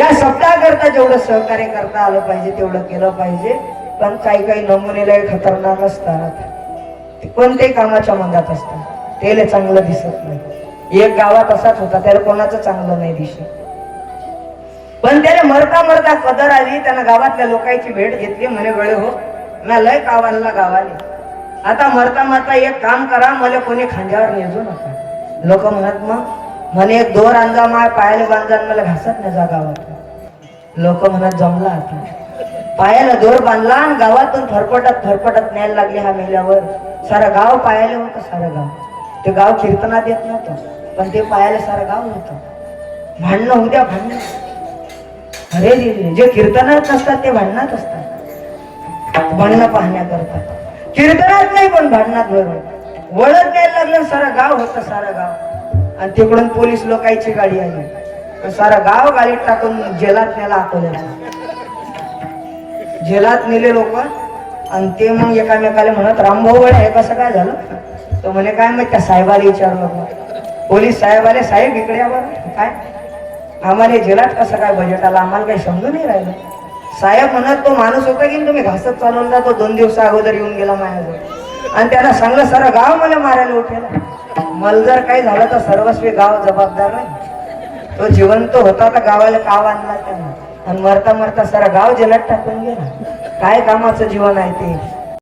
या शब्दाकरता जेवढं सहकार्य करता आलं पाहिजे तेवढं केलं पाहिजे. पण काही काही नमुने लय खतरनाक असतात, ते कोणत्याही कामाच्या मनात असतात, त्याला चांगलं दिसत नाही. एक गावात असाच होता, त्याला कोणाचं चांगलं नाही दिसत, पण त्याला मरता मरता कदर आली. त्यानं गावातल्या लोकांची भेट घेतली. म्हणे गळे हो, मी लय गावाला गावाले, आता मरता मरता एक काम करा, मला कोणी खांद्यावर नेजू नका. लोक म्हणत मग म्हणे एक दोर अंजा माय पायाला बांधा, मला घासत नाही जा गावात. लोक म्हणत जमला आता. पायाला दोर बांधला आणि गावातून फरफटत न्यायला लागले. हा मेल्यावर सारा गाव पायाला होतं. सारं गाव, ते गाव कीर्तनात येत नव्हतं, पण ते पायाला सारं गाव होतं. भांडणं उद्या भांडणं, अरे जे कीर्तनात असतात ते भांडणात असतात. भांडणं पाहण्याकरता कीर्तनात नाही, पण भांडणात बरोबर वळत न्यायला लागलं. सारं गाव होतं, सारं गाव. आणि तिकडून पोलीस लोकांची गाडी आली, सारं गाव गाडीत टाकून जेलात नेला. अकोल्याला जेलात नेले लोक. आणि ते मग एकामेकाला म्हणत रामभाऊ वळे हे कसं काय झालं. तो म्हणे काय माहित, त्या साहेबाला विचारलं. पोलीस साहेब आले, साहेब इकडे यावर. काय आम्हाला जेलात कसं काय बजेट आला, आम्हाला काही समजून नाही राहिलं. साहेब म्हणत तो माणूस होता की तुम्ही घासत चालवला, तो 2 दिवसा अगोदर येऊन गेला माझ्याजवळ, आणि त्याला सांगलं सारं गाव मला मारायला उठेला. मला जर काही झालं तर सर्वस्वी गाव जबाबदार नाही. तो जिवंत होता तर गावाला काव आणला त्यानं, आणि मरता मरता सारा गाव जेलात टाकून गेला. काय कामाचं जीवन आहे ते.